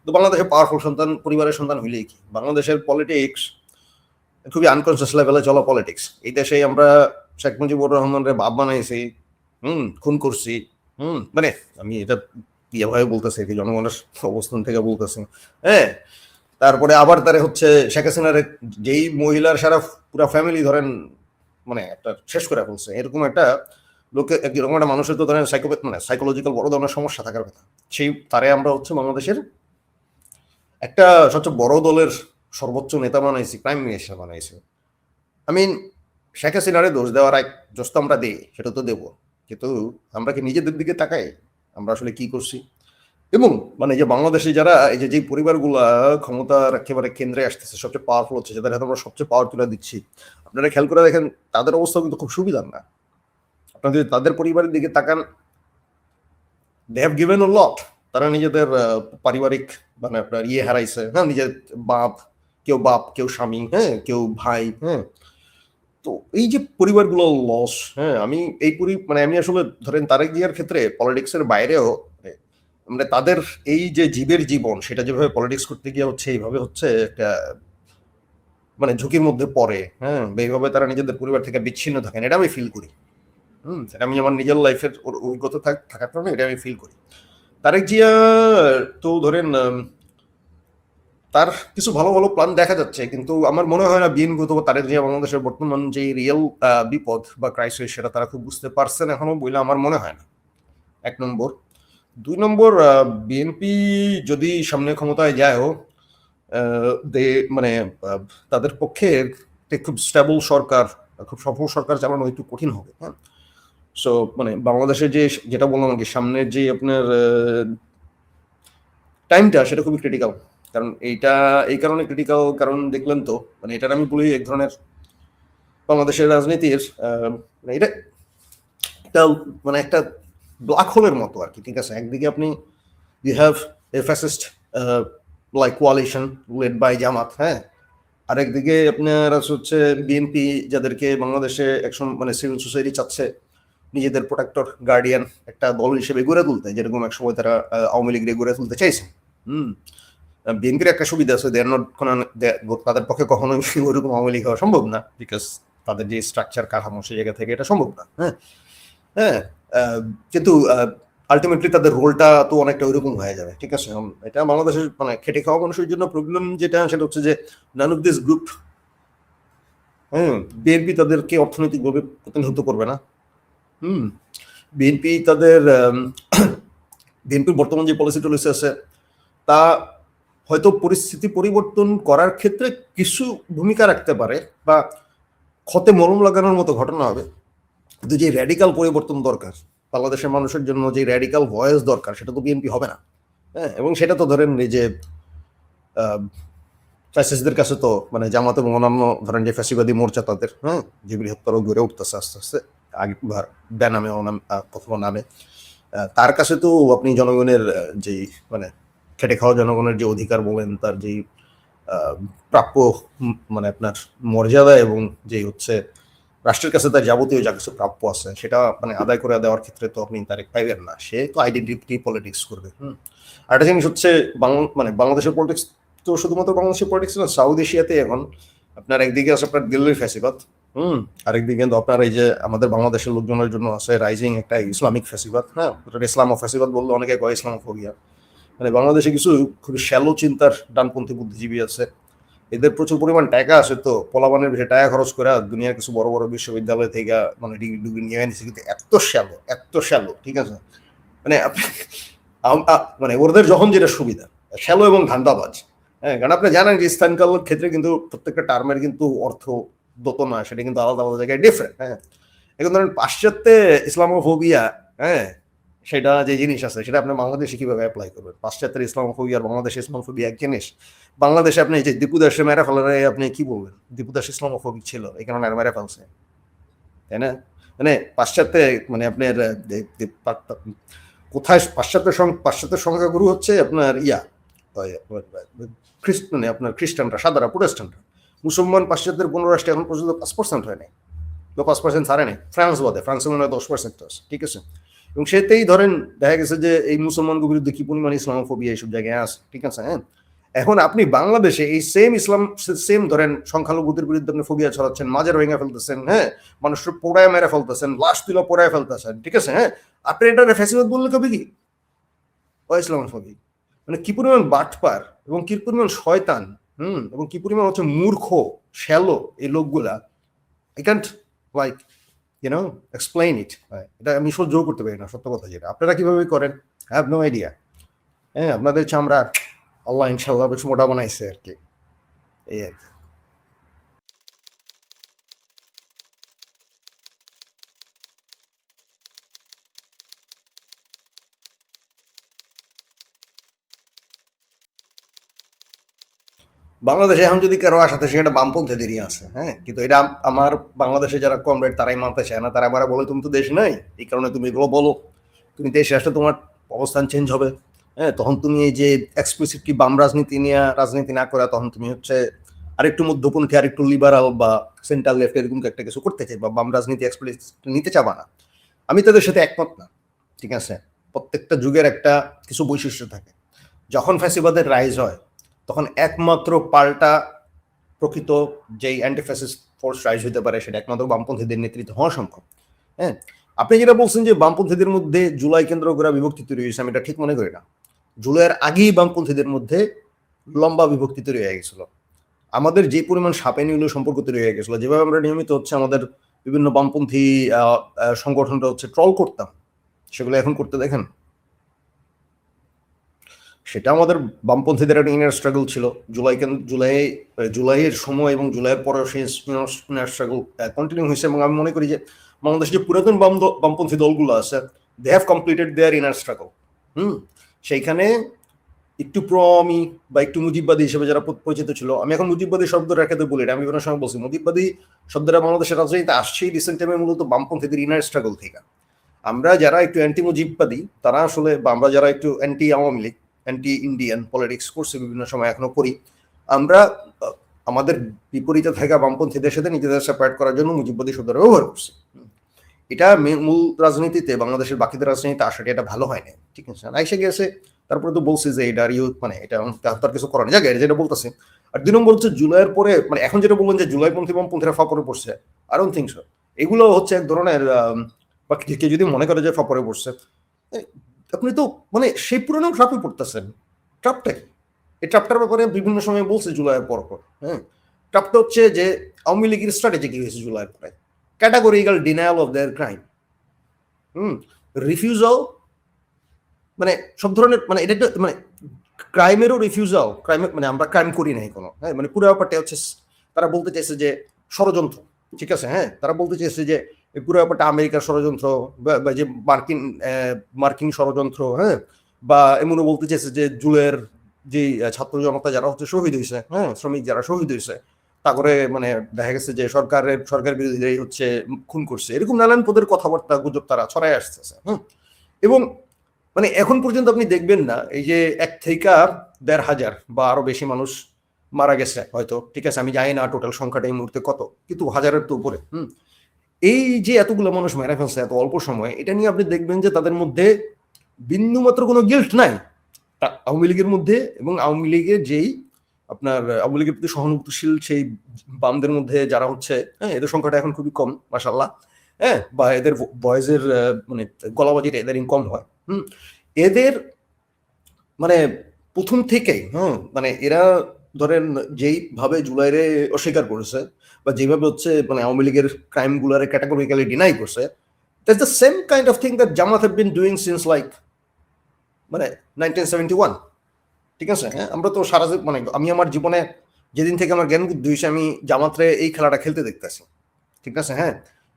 তো বাংলাদেশে পাওয়ারফুল সন্তান পরিবারের সন্তান হইলেই কি, বাংলাদেশের পলিটিক্স খুবই আনকনসিয়াস লেভেলে চলা পলিটিক্স। এই দেশে আমরা শেখ মুজিবুর রহমানের বাপ বানাইছি, খুন করছি, মানে আমি এটা ইয়েভাবে বলতেছি কি, জনগণের অবস্থান থেকে বলতেছি, হ্যাঁ, তারপরে আবার তারে হচ্ছে শেখ হাসিনার যেই মহিলার সারা পুরা ফ্যামিলি ধরেন মানে একটা শেষ করে ফেলছে, এরকম একটা লোকে এরকম একটা মানুষের তো ধরেন সাইকোপ্যাথ মানে সাইকোলজিক্যাল বড় ধরনের সমস্যা থাকার কথা। সেই তারে আমরা হচ্ছে বাংলাদেশের একটা সবচেয়ে বড় দলের সর্বোচ্চ নেতা বানাইছি, প্রাইম মিনিস্টার বানাইছি। আই মিন শেখ হাসিনারে দোষ দেওয়ার এক দোষ তো আমরা দিই, সেটা তো দেবো, কিন্তু আমরা কি নিজেদের দিকে তাকাই আমরা আসলে কি করছি? এবং মানে যে বাংলাদেশে যারা এই যে পরিবারগুলা ক্ষমতার একেবারে কেন্দ্রে আসতেছে, সবচেয়ে পাওয়ারফুল হচ্ছে, যাদের হাতে আমরা সবচেয়ে পাওয়ার তুলে দিচ্ছি, আপনারা খেয়াল করে দেখেন তাদের অবস্থা কিন্তু খুব সুবিধার না। আপনারা যদি তাদের পরিবারের দিকে তাকান, দে হ্যাভ গিভেন আ লট। তারা নিজেদের পারিবারিক মানে আপনার হারাইছে, হ্যাঁ, নিজের বাপ কেউ স্বামী, হ্যাঁ, কেউ ভাই, হ্যাঁ। তো এই যে পরিবারগুলো লস, হ্যাঁ, আমি এই মানে আমি আসলে ধরেন তারেক জিয়ার ক্ষেত্রে পলিটিক্সের বাইরেও মানে তাদের এই যে জীবের জীবন সেটা যেভাবে পলিটিক্স করতে গিয়ে হচ্ছে এইভাবে হচ্ছে একটা মানে ঝুঁকির মধ্যে পড়ে, হ্যাঁ, এইভাবে তারা নিজেদের পরিবার থেকে বিচ্ছিন্ন থাকেন, এটা আমি ফিল করি। সেটা আমি আমার নিজের লাইফের অভিজ্ঞতা থাকার কারণে এটা আমি ফিল করি। তারেক জিয়া তো ধরেন তার কিছু ভালো ভালো প্ল্যান দেখা যাচ্ছে, কিন্তু আমার মনে হয় না বিএনপি অথবা তারেক জিয়া বাংলাদেশের বর্তমান যে রিয়েল বিপদ বা ক্রাইসিস সেটা তারা খুব বুঝতে পারছেন এখনো বলে আমার মনে হয় না। 1 নম্বর। 2 নম্বর, বিএনপি যদি সামনে ক্ষমতায় যায়ও মানে তাদের পক্ষে খুব স্টেবল সরকার, খুব সফল সরকার চালানো একটু কঠিন হবে, হ্যাঁ। সো মানে বাংলাদেশের যে যেটা বললাম আর কি, সামনের যে আপনার টাইমটা সেটা খুবই ক্রিটিক্যাল। কারণ এইটা এই কারণে ক্রিটিক্যাল, কারণ দেখলেন তো মানে এটার আমি বলি এক ধরনের বাংলাদেশের রাজনীতির মানে এটা একটা মানে একটা ব্ল্যাক হোলের মতো আর কি, ঠিক আছে। একদিকে আপনি you have a fascist like coalition led by Jamaat, হ্যাঁ। আরেকদিকে আপনার হচ্ছে বিএনপি, যাদেরকে বাংলাদেশে একসময় মানে সিভিল সোসাইটি চাচ্ছে নিজেদের প্রোটেক্টর গার্ডিয়ান একটা দল হিসেবে গড়ে তুলতে, যেরকম একসময় তারা আওয়ামী লীগের গড়ে তুলতে চাইছে। বিএনপির একটা সুবিধা আছে, তাদের পক্ষে কখনোই ওইরকম আওয়ামী লীগ হওয়া সম্ভব না, বিকজ তাদের যে স্ট্রাকচার কাঠামো সেই জায়গা থেকে এটা সম্ভব না, হ্যাঁ। হ্যাঁ, কিন্তু আলটিমেটলি তাদের রোলটা তো অনেকটা ওইরকম হয়ে যাবে, ঠিক আছে। এটা বাংলাদেশের মানে খেটে খাওয়া মানুষের জন্য প্রবলেম যেটা, সেটা হচ্ছে যে নান অফ দিস গ্রুপ, হ্যাঁ, বিএনপি তাদেরকে অর্থনৈতিকভাবে প্রতিনিধিত্ব করবে না। বিএনপি তাদের বিএনপির বর্তমান যে পলিসি টলিসি আছে তা হয়তো পরিস্থিতি পরিবর্তন করার ক্ষেত্রে কিছু ভূমিকা রাখতে পারে বা ক্ষতে মলম লাগানোর মতো ঘটনা হবে, কিন্তু যে র্যাডিক্যাল পরিবর্তন দরকার বাংলাদেশের মানুষের জন্য, যে র্যাডিক্যাল ভয়েস দরকার, সেটা তো বিএনপি হবে না, হ্যাঁ। এবং সেটা তো ধরেন এই যে ফ্যাসিস্টদের কাছে তো মানে জামাত এবং অন্যান্য ধরেন যে ফ্যাসিবাদী মোর্চা তাদের, হ্যাঁ, যে বৃহত্তর গড়ে উঠতেছে আস্তে আস্তে আগে বেনামে অথবা নামে, তার কাছে তো আপনি জনগণের যেই মানে খেটে খাওয়া জনগণের যে অধিকার বলেন, তার যেই প্রাপ্য মানে আপনার মর্যাদা এবং যেই হচ্ছে রাষ্ট্রের কাছে তার যাবতীয় যা কিছু প্রাপ্য আছে সেটা মানে আদায় করে দেওয়ার ক্ষেত্রে তো আপনি তারেক পাইবেন না, সে তো আইডেন্টিটি পলিটিক্স করবে। আর একটা জিনিস হচ্ছে মানে বাংলাদেশের পলিটিক্স তো শুধুমাত্র বাংলাদেশের পলিটিক্স না, সাউথ এশিয়াতে এখন আপনার একদিকে আছে আপনার দিল্লির ফ্যাসিবাদ, আরেকদিকে কিন্তু আপনার এই যে আমাদের বাংলাদেশের লোকজনের জন্য আছে রাইজিং একটা ইসলামিক ফ্যাসিবাদ, হ্যাঁ। ইসলাম ও ফ্যাসিবাদ বললে অনেকে কয় ইসলামোফোবিয়া। মানে বাংলাদেশে কিছু খুবই শ্যালো চিন্তার ডানপন্থী বুদ্ধিজীবী আছে, এদের প্রচুর পরিমাণ টাকা আছে, তো পোলাপানের বেশি টাকা খরচ করে দুনিয়ার কিছু বড় বড় বিশ্ববিদ্যালয় থেকে মানে ডিগ্রি নিয়ে আনছে, কিন্তু এত শ্যালো, ঠিক আছে। মানে মানে ওদের যখন যেটা সুবিধা, শ্যালো এবং ধান্দাবাজ, হ্যাঁ। কারণ আপনি জানেন যে স্থানকালের ক্ষেত্রে কিন্তু প্রত্যেকটা টার্মের কিন্তু অর্থ দত না, সেটা কিন্তু আলাদা আলাদা জায়গায় ডিফারেন্ট, হ্যাঁ। এখন ধরেন পাশ্চাত্যে ইসলামোফোবিয়া, হ্যাঁ, সেটা যে জিনিস আছে সেটা আপনি বাংলাদেশে কিভাবে অ্যাপ্লাই করবেন? পাশ্চাত্যের ইসলামোফোবিয়া আর বাংলাদেশের ইসলামোফোবিয়া এক জিনিস। বাংলাদেশে আপনি যে দীপু দাসে মেরে ফেলারে আপনি কি বলবেন? দীপু দাস ইসলামোফোবিক ছিল, এই কারণে মেরে ফেলছে, তাই না? মানে পাশ্চাত্যে মানে আপনার কোথায় পাশ্চাত্যের সংখ্যাগুরু হচ্ছে আপনার মানে আপনার খ্রিস্টানরা, সাদারা, প্রোটেস্টান্টরা। মুসলমান পাশ্চাত্যের কোনো রাষ্ট্রে এখন পর্যন্ত 5% হয় নাই, বা 5% ছাড়ে নাই, ফ্রান্স বাদে, ফ্রান্সে মনে হয় 10% আছে, ঠিক আছে। এবং সেটাই ধরেন দেখা গেছে যে এই মুসলমানদের বিরুদ্ধে কি পরিমাণ ইসলামোফোবিয়া এইসব জায়গায় আছে, ঠিক আছে, হ্যাঁ। এখন আপনি বাংলাদেশে এই সেম ধরেন সংখ্যালঘুদের বিরুদ্ধে আপনি ফোবিয়া ছড়াচ্ছেন, মাজার ভেঙে ফেলতেছেন, হ্যাঁ, মানুষের পোড়ায় মেরে ফেলতেছেন, লাশ তুলে পোড়ায় ফেলতেছেন, ঠিক আছে, হ্যাঁ। আপনি এটা ফ্যাসিবাদ বললে কবে কি ইসলামোফোবিক, মানে কি পরিমাণ বাটপার এবং কি পরিমাণ শয়তান, এবং কি পরিমাণ হচ্ছে মূর্খ, শ্যালো এই লোকগুলা, আই ক্যান্ট লাইক এক্সপ্লেইন ইট। এটা আমি সহ্য করতে পারি না, সত্য কথা যেটা। আপনারা কিভাবে করেন, আই হ্যাভ নো আইডিয়া। হ্যাঁ, আপনাদের চামড়া আল্লাহ ইনশাল্লাহ বেশ মোটা বানাইছে আর কি, এই আর কি। বাংলাদেশে এখন যদি কারো আসাতে সেটা বামপন্থীদেরই আছে, হ্যাঁ, কিন্তু এটা আমার বাংলাদেশে যারা কমরেড তারাই মানতে চায় না। তারা আবার বলে তুমি তো দেশ নাই, এই কারণে তুমি এগুলো বলো। তুমি দেশে আসলে তোমার অবস্থান চেঞ্জ হবে। হ্যাঁ, তখন তুমি এই যে এক্সপ্লিসিট কি বাম রাজনীতি না করে তখন তুমি হচ্ছে আরেকটু মধ্যপন্থী, আরেকটু লিবারাল বা সেন্ট্রাল লেফট এরকম একটা কিছু করতে চাই, বা বাম রাজনীতি এক্সপ্লিসিট নিতে চাবা না। আমি তাদের সাথে একমত না, ঠিক আছে। প্রত্যেকটা যুগের একটা কিছু বৈশিষ্ট্য থাকে। যখন ফ্যাসিবাদের রাইজ হয় তখন একমাত্র পাল্টা প্রকৃত যেই অ্যান্টিফ্যাসিস্ট ফোর্স রাইজ হতে পারে সেটা একমাত্র বামপন্থীদের নেতৃত্বে হওয়া সম্ভব। হ্যাঁ, আপনি যেটা বলছেন যে বামপন্থীদের মধ্যে জুলাই কেন্দ্র করে বিভক্তি তৈরি হয়েছে, আমি এটা ঠিক মনে করি না। জুলাইয়ের আগেই বামপন্থীদের মধ্যে লম্বা বিভক্তি তৈরি হয়ে গেছিল। আমাদের যে পরিমাণ সাপে নিউল সম্পর্ক তৈরি হয়ে গেছিল, যেভাবে আমরা নিয়মিত হচ্ছে আমাদের বিভিন্ন বামপন্থী সংগঠনটা হচ্ছে ট্রল করতাম, সেগুলো এখন করতে দেখেন। সেটা আমাদের বামপন্থীদের একটা ইনার স্ট্রাগল ছিল। জুলাইয়ের সময় এবং জুলাইয়ের পরে সেই ইনার স্ট্রাগল কন্টিনিউ হয়েছে। এবং আমি মনে করি যে বাংলাদেশে যে পুরাতন বামপন্থী দলগুলো আছে, they have completed their inner struggle. সেইখানে একটু প্রমি বা একটু মুজিববাদী হিসেবে যারা পরিচিত ছিল, আমি এখন মুজিববাদী শব্দ রেখাতে বলি, আমি বিভিন্ন সময় বলছি মুজিববাদী শব্দটা বাংলাদেশের রাজনীতিতে আসছেই রিসেন্ট টাইমে মূলত বামপন্থীদের ইনার স্ট্রাগল থেকে। আমরা যারা একটু অ্যান্টি মুজিববাদী তারা আসলে, বা আমরা যারা একটু anti Awami League, anti Indian politics করছে বিভিন্ন সময়, এখনো করি, আমরা আমাদের বিপরীতে থাকা বামপন্থীদের সাথে নিজেদের সেপারেট করার জন্য মুজিববাদী শব্দটা ব্যবহার করছি। এটা মূল রাজনীতিতে বাংলাদেশের বাকিদের রাজনীতিতে আসাটা এটা ভালো হয় না, ঠিক আছে। আইসে গেছে, তারপরে তো বলছি যে এটা মানে এটা তার কিছু করার জায়গায় যেটা বলতেছে। আর 2 নম্বর হচ্ছে জুলাইয়ের পরে, মানে এখন যেটা বললেন যে জুলাইপন্থী বামপন্থীরা ফাপড়ে পড়ছে, আই ডোন্ট থিংক সো। এগুলো হচ্ছে এক ধরনের বা কেউ যদি মনে করে যে ফাপড়ে পড়ছে, আপনি তো মানে সেই পুরনো ট্রাপে পড়তেছেন। ট্রাপটা কি? এই ট্রাপটার ব্যাপারে বিভিন্ন সময় বলছে জুলাইয়ের পর। হ্যাঁ, ট্রাপটা হচ্ছে যে আওয়ামী লীগের স্ট্র্যাটেজি কি হয়েছে জুলাইয়ের পরে, categorical denial of their crime, refusal, মানে সব ধরনের, মানে এটা মানে ক্রাইমেরও রিফিউজাল, ক্রাইমের মানে আমরা ক্রাইম করি নাই কোনো। হ্যাঁ, মানে পুরো ব্যাপারটা হচ্ছে তারা বলতে চাইছে যে ষড়যন্ত্র, ঠিক আছে। হ্যাঁ, তারা বলতে চাইছে যে এই পুরো ব্যাপারটা আমেরিকার ষড়যন্ত্র, বা যে মার্কিন ষড়যন্ত্র। হ্যাঁ, বা এমনও বলতে চাইছে যে জুলের যে ছাত্র জনতা যারা হচ্ছে শহীদ হয়েছে, হ্যাঁ, শ্রমিক যারা শহীদ হয়েছে, তা করে মানে দেখা গেছে যে সরকার বিরোধীরাই হচ্ছে খুন করছে, এরকম নানান পদের কথাবার্তা গুজব তারা ছড়াই আসতেছে। এবং মানে এখন পর্যন্ত আপনি দেখবেন না এই যে 1 থেকে 1,500 বা আরো বেশি মানুষ মারা গেছে হয়তো, ঠিক আছে, আমি জানি না টোটাল সংখ্যাটা এই মুহূর্তে কত, কিন্তু হাজারের তো উপরে। এই যে এতগুলো মানুষ মেরে ফেলছে এত অল্প সময়ে, এটা নিয়ে আপনি দেখবেন যে তাদের মধ্যে বিন্দু মাত্র কোনো গিল্ট নাই আওয়ামী লীগের মধ্যে। এবং আওয়ামী লীগের যেই আপনার আওয়ামী লীগের প্রতি সহানুভূতিশীল সেই বামদের মধ্যে যারা হচ্ছে, হ্যাঁ, এদের সংখ্যাটা এখন খুবই কম মাশাআল্লাহ। হ্যাঁ, বা এদের বয়েজের মানে গলাবাজিটা এদের কম হয়। এদের মানে প্রথম থেকেই, মানে এরা ধরেন যেইভাবে জুলাইরে অস্বীকার করেছে, বা যেভাবে হচ্ছে মানে আওয়ামী লীগের ক্রাইম গুলারে ক্যাটাগরিক্যালি ডিনাই করছে, that's the same kind of thing that Jamaat have been doing since like মানে 1971, ঠিক আছে। হ্যাঁ, আমরা তো মানে আমি আমার জীবনে যেদিন থেকে আমার জ্ঞান বুদ্ধি হয়েছে, আমি জামাতরে এই খেলাটা খেলতে দেখতেছি, ঠিক আছে। হ্যাঁ,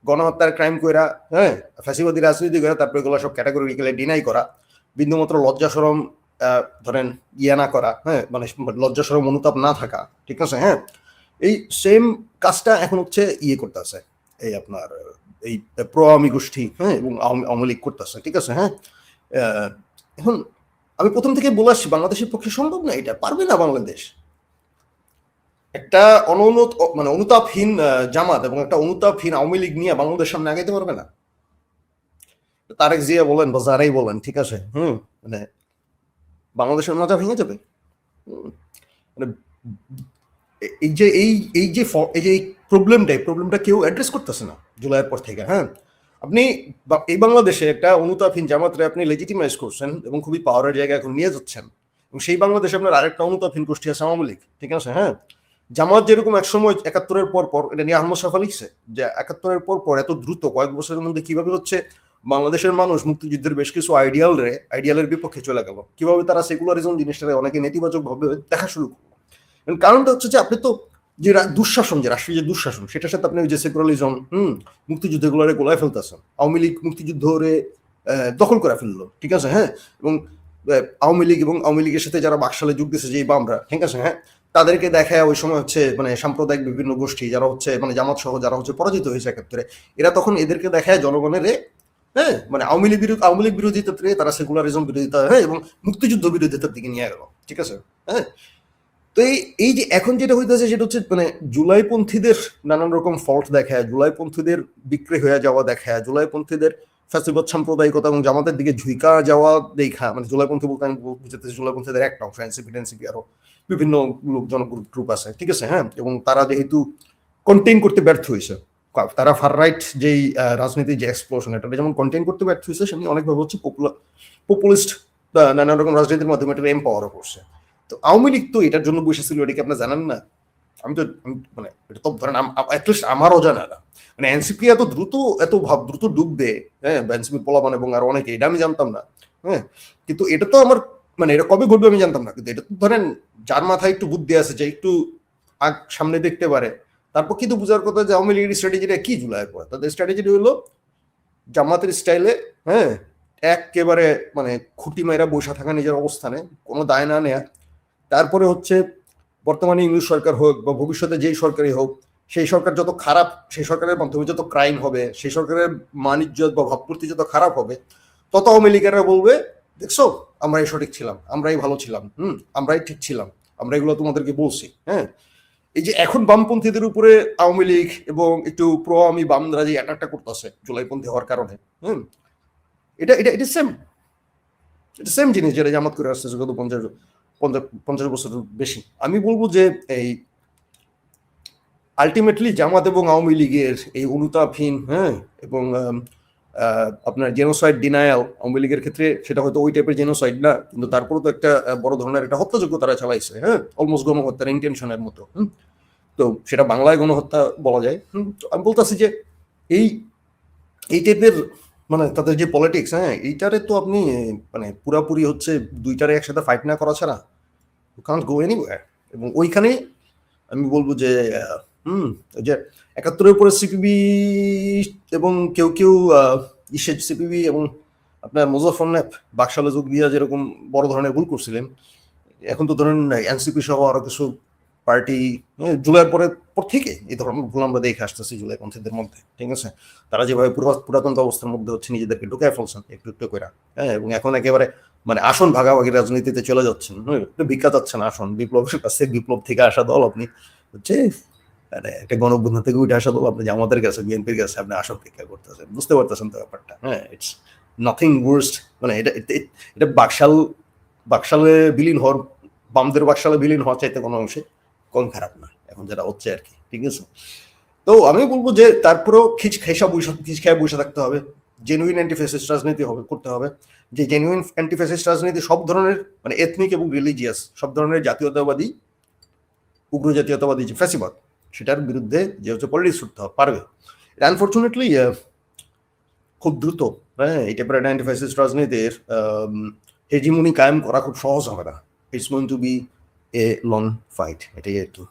গণহত্যার ক্রাইম কইরা, হ্যাঁ, ফ্যাসিবাদী রাজনীতি করে, তারপরে এগুলো সব ক্যাটাগরিক্যালি ডিনাই করা, বিন্দুমাত্র লজ্জা শরম ধরেন ইয়ে না করা, হ্যাঁ, মানে লজ্জা শরম অনুতাপ না থাকা, ঠিক আছে। হ্যাঁ, এই সেম কাজটা এখন হচ্ছে ইয়ে করতেছে এই আপনার এই প্রো আওয়ামী গোষ্ঠী, হ্যাঁ, এবং আওয়ামী লীগ করতেছে, ঠিক আছে। হ্যাঁ, এখন আমি প্রথম থেকে বলে আসছি বাংলাদেশের পক্ষে সম্ভব না, এটা পারবে না বাংলাদেশ। একটা মানে অনুতাপহীন জামাত এবং একটা অনুতাপহীন আওয়ামী লীগ নিয়ে বাংলাদেশ সামনে আগাইতে পারবে না। তারেক জিয়া বলেন বা যারাই বলেন, ঠিক আছে, মানে বাংলাদেশের মজা ভেঙে যাবে। মানে এই যে এই প্রবলেমটা কেউ অ্যাড্রেস করতেছে না জুলাইয়ের পর থেকে। হ্যাঁ, আপনি এই বাংলাদেশে একটা অনুতাপহীন জামাতরে আপনি লেজিটিমাইজ করছেন এবং খুবই পাওয়ারের জায়গায় এখন নিয়ে যাচ্ছেন, এবং সেই বাংলাদেশে আপনার আরেকটা অনুতাপহীন গোষ্ঠী আছে আওয়ামী লীগ, ঠিক আছে? হ্যাঁ, জামাত যেরকম একসময় ৭১-এর পর পর, এটা নিয়ে আহমদ শাফা লিখছে যে ৭১-এর পর পর এত দ্রুত কয়েক বছরের মধ্যে কিভাবে হচ্ছে বাংলাদেশের মানুষ মুক্তিযুদ্ধের বেশ কিছু আইডিয়ালের বিপক্ষে চলে গেল, কিভাবে তারা সেকুলারিজম জিনিসটা অনেকে নেতিবাচক ভাবে দেখা শুরু করলো। কারণটা হচ্ছে যে আপনি তো যে দুঃশাসন, যে রাষ্ট্রীয় যে দুঃশাসন, সেটার সাথে আপনি যে সেকুলারিজম, মুক্তিযুদ্ধ গুলোরে গোলায় ফেলতেছেন। আওয়ামী লীগ মুক্তিযুদ্ধরে দখল করে ফেললো, ঠিক আছে? হ্যাঁ, এবং আওয়ামী লীগ এবং আওয়ামী লীগের সাথে যারা বাকশালে যোগ দিয়েছে, যেই বামরা, ঠিক আছে, হ্যাঁ, তাদেরকে দেখায় ওই সময় হচ্ছে মানে সাম্প্রদায়িক বিভিন্ন গোষ্ঠী যারা হচ্ছে মানে জামাত সহ যারা হচ্ছে পরাজিত হয়েছে ৭১-এ, এরা তখন এদেরকে দেখায় জনগণের, হ্যাঁ, মানে আওয়ামী লীগ বিরোধিতা থেকে তারা সেকুলারিজম বিরোধিতা, হ্যাঁ, এবং মুক্তিযুদ্ধ বিরোধিতার দিকে নিয়ে গেল, ঠিক আছে? হ্যাঁ, তো এই যে এখন যেটা হইতেছে সেটা হচ্ছে মানে জুলাইপন্থীদের নানান রকম ফল্ট দেখায়, জুলাইপন্থীদের বিক্রি হয়ে যাওয়া দেখায়, জুলাইপন্থীদের ফ্যাসিবাদ সাম্প্রদায়িকতা এবং জামাতের দিকে ঝুঁকা যাওয়া দেখা, মানে জুলাইপন্থী বলতে আমি বুঝতেছি জুলাইপন্থীদের একটা অংশ, এনসিপি আরো বিভিন্ন গ্রুপ আছে, ঠিক আছে? হ্যাঁ, এবং তারা যেহেতু কন্টেইন করতে ব্যর্থ হয়েছে, তারা ফার রাইট যেই রাজনীতির যে এক্সপ্লোশন, এটা যেমন কন্টেইন করতে ব্যর্থ হয়েছে, সেমনি অনেকভাবে হচ্ছে পপুলিস্ট নানান রকম রাজনীতির মাধ্যমে এটা এম্পাওয়ারও করছে। তো আওয়ামী লীগ তো এটার জন্য বসেছিল, এটা কি আপনার জানেন না? আমি তো মানে এটা তো ধরেন অ্যাটলিস্ট আমারও জানা না, মানে এনসিপি এত দ্রুত ডুববে, হ্যাঁ, এনসিপি পোলাপান এবং আরো অনেকে, এটা আমি জানতাম না। হ্যাঁ, কিন্তু এটা তো আমার মানে এটা কবে ঘটবে আমি জানতাম না, কিন্তু এটা তো ধরেন যার মাথায় একটু বুদ্ধি আছে, যে একটু সামনে দেখতে পারে, তারপর কিন্তু বোঝার কথা যে আওয়ামী লীগের স্ট্র্যাটেজিটা কি জুলাইয়ের পর। তাদের স্ট্র্যাটেজিটা হলো জামাতের স্টাইলে, হ্যাঁ, একেবারে মানে খুঁটি মাইরা বসে থাকা নিজের অবস্থানে, কোনো দায় না নেয়া। তারপরে হচ্ছে বর্তমানে ইংলিশ সরকার হোক বা ভবিষ্যতে যেই সরকারই হোক, সেই সরকার যত খারাপ, সেই সরকারের মাধ্যমে যত ক্রাইম হবে, সেই সরকারের মানিজ্য বা ভাবমূর্তি যত খারাপ হবে, তত আওয়ামী লীগেরা বলবে, দেখছো আমরাই সঠিক ছিলাম, আমরাই ভালো ছিলাম, আমরাই ঠিক ছিলাম, আমরা এগুলো তোমাদেরকে বলছি। হ্যাঁ, এই যে এখন বামপন্থীদের উপরে আওয়ামী লীগ এবং একটু প্রো আওয়ামী বামরা যে অ্যাটাকটা করতেছে জুলাইপন্থী হওয়ার কারণে, এটা এটা এটা সেম এটা সেম জিনিস যেটা জামাত করে আসতেছে গত 50 বছর বেশি। আমি বলবো যে এই আলটিমেটলি জামাত এবং আওয়ামী লীগের এই অনুতাপহীন, হ্যাঁ, এবং আপনার জেনোসাইড ডিনায়াল, আওয়ামী লীগের ক্ষেত্রে সেটা হয়তো ওই টাইপের জেনোসাইড না, কিন্তু তারপরেও তো একটা বড় ধরনের একটা হত্যাযোগ্য তারা চালাইছে, হ্যাঁ, অলমোস্ট গণহত্যার ইন্টেনশনের মতো। তো সেটা বাংলায় গণহত্যা বলা যায়। তো আমি বলতেছি যে এই এই টাইপের মানে তাদের যে পলিটিক্স, হ্যাঁ, এইটারে তো আপনি মানে পুরাপুরি হচ্ছে দুইটারে একসাথে ফাইট না করা ছাড়া ইউ কান্ট গো এনিওয়্যার। এবং ওইখানেই আমি বলবো যে ওই যে ৭১-এর উপরে সিপিবি এবং কেউ কেউ সিপিবি এবং আপনার মুজাফফরনগর বাকশালে যোগ দিয়া যেরকম বড় ধরনের ভুল করছিলেন, এখন তো ধরেন এনসিপি সহ আরো কিছু পার্টি জুলাইয়ের পর থেকে এই ধরনের ভুল আমরা দেখে আসতেছি জুলাইপন্থীদের মধ্যে, ঠিক আছে? তারা যেভাবে পুরাতন অবস্থার মধ্যে হচ্ছে নিজেদেরকে ঢুকায় ফেলছেন একটু একটু করে, হ্যাঁ, এবং এখন একেবারে মানে আসন ভাগাভাগি রাজনীতিতে চলে যাচ্ছেন, ভিক্ষা চাচ্ছেন আসন, বিপ্লবের কাছে, বিপ্লব থেকে আসা দল আপনি হচ্ছে মানে একটা গণঅভ্যুত্থান থেকে উঠে আসা দল, আপনি জামাতের কাছে, বিএনপির কাছে আপনি আসন ভিক্ষা করতেছেন, বুঝতে পারতেছেন তো ব্যাপারটা? হ্যাঁ, ইটস নাথিং ওয়ার্স্ট। মানে এটা বাকশালে বিলীন হওয়ার, বামদের বাকশালে বিলীন হওয়ার চাইতে কোনো অংশে কম খারাপ না এখন যেটা হচ্ছে আর কি, ঠিক আছে? তো আমি বলবো যে তারপরেও খিচ খেয়ে বসে থাকতে হবে, জেনুইন অ্যান্টিফ্যাসিস্ট রাজনীতি করতে হবে। যে জেনুইন অ্যান্টিফ্যাসিস্ট রাজনীতি সব ধরনের মানে এথনিক এবং রিলিজিয়াস সব ধরনের জাতীয়তাবাদী, উগ্র জাতীয়তাবাদী যে ফ্যাসিবাদ, সেটার বিরুদ্ধে যে হচ্ছে পলিটিক্স করতে পারবে। আনফর্চুনেটলি খুব দ্রুত, হ্যাঁ, এই টাইপের অ্যান্টিফ্যাসিস্ট রাজনীতির হেজিমনি কায়েম করা খুব সহজ হবে না। It's going to be a long fight, এটাই আর কি।